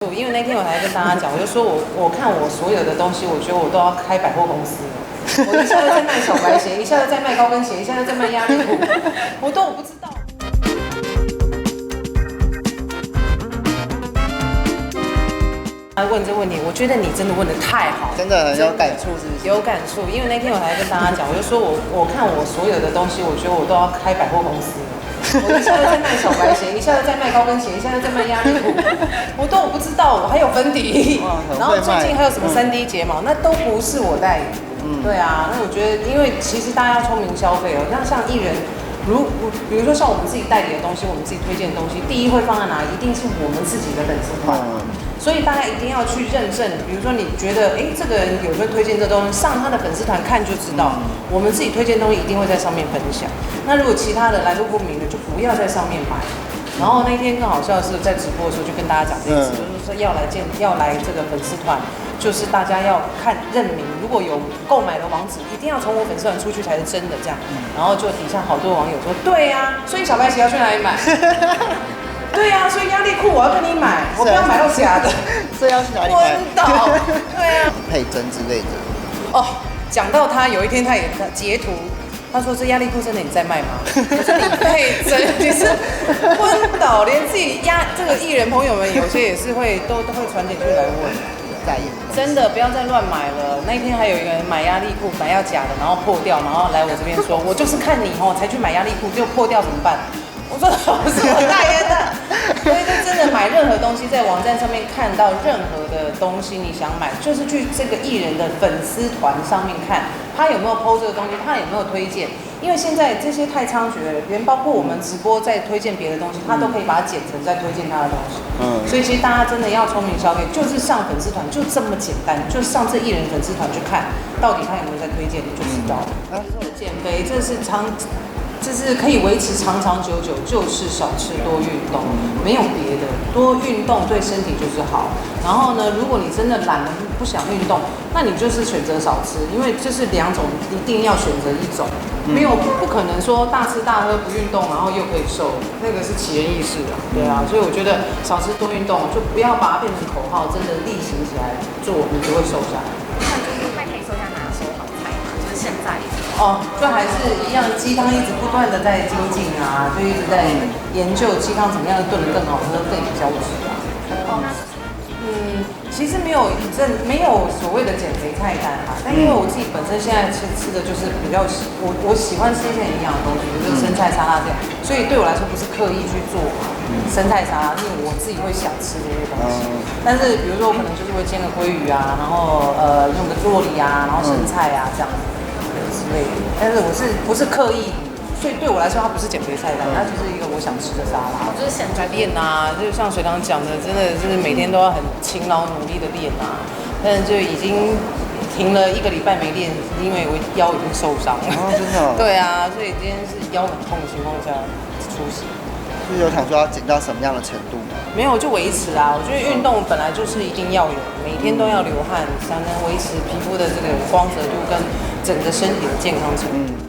因为那天我还跟大家讲，我就说我看我所有的东西，我觉得我都要开百货公司了。我一下又在卖小白鞋，一下又在卖高跟鞋，一下又在卖压力裤，我不知道。他问这问题，我觉得你真的问得太好，真的很有感触，是不是？有感触，因为那天我还跟大家讲，我就说我看我所有的东西，我觉得我都要开百货公司了。我一下又在卖小白鞋，一下又在卖高跟鞋，一下又在卖压力裤，我不知道，我还有粉底，然后最近还有什么3D 睫毛，那都不是我代言。对啊，那我觉得，因为其实大家要聪明消费哦，像艺人。比如说像我们自己代理的东西，我们自己推荐的东西，第一会放在哪里？一定是我们自己的粉丝团。所以大家一定要去认证。比如说你觉得，这个人有时候推荐这东西，上他的粉丝团看就知道。我们自己推荐的东西一定会在上面分享。那如果其他的来路不明的，就不要在上面买。然后那天更好笑的是，在直播的时候就跟大家讲这件事，就是说要来这个粉丝团，就是大家要看认明，如果有购买的网址，一定要从我粉丝团出去才是真的这样。然后就底下好多网友说，对呀，所以小白鞋要去哪里买？对呀，所以压力裤我要跟你买，我不要买到假的。所以要去哪里买？昏倒。对啊。配针之类的。哦，讲到他有一天他也截图。他说：“这压力裤真的你在卖吗？”我说：“你配真，你是昏倒，连自己这个艺人朋友们有些也是都会传简讯来问，在意。真的不要再乱买了。那一天还有一个人买压力裤，买要假的，然后破掉，然后来我这边说，我就是看你才去买压力裤，结果破掉怎么办？我说不是我代言的。所以就真的买任何东西，在网站上面看到任何的东西，你想买，就是去这个艺人的粉丝团上面看。”他有没有 PO 这个东西？他有没有推荐？因为现在这些太猖獗了，连包括我们直播在推荐别的东西，他都可以把它剪成在推荐他的东西。所以其实大家真的要聪明消费，就是上粉丝团，就这么简单，就上这艺人粉丝团去看，到底他有没有在推荐，你就知道了。减肥这是可以维持长长久久，就是少吃多运动，没有别的。多运动对身体就是好。然后呢，如果你真的懒了不想运动，那你就是选择少吃，因为这是2种，一定要选择一种，没有不可能说大吃大喝不运动，然后又可以瘦，那个是奇人异事啊。对啊，所以我觉得少吃多运动，就不要把它变成口号，真的例行起来做，你就会瘦下来。那就是可以说一下哪手好菜嘛？就是现在。就还是一样，鸡汤一直不断的在精进啊，就一直在研究鸡汤怎么样炖得更好喝、更有胶质啊。其实没有所谓的减肥菜单啊，但因为我自己本身现在吃的就是比较我喜欢吃一些营养的东西，就是生菜沙拉这样，所以对我来说不是刻意去做生菜沙拉，因为我自己会想吃这些东西。但是比如说我可能就是会煎个鲑鱼啊，然后用个酪梨啊，然后生菜啊这样之类的。但是我不是刻意。所以对我来说，它不是减肥菜单，它就是一个我想吃的沙拉。就是现在练啊，就像水堂讲的，真的就是每天都要很勤劳努力的练啊。但是就已经停了1个礼拜没练，因为我腰已经受伤了。真的。对啊，所以今天是腰很痛的情况下出席。就是有想说要减到什么样的程度吗？没有，就维持啊。我觉得运动本来就是一定要有，每天都要流汗，才能维持皮肤的这个光泽度跟整个身体的健康程度。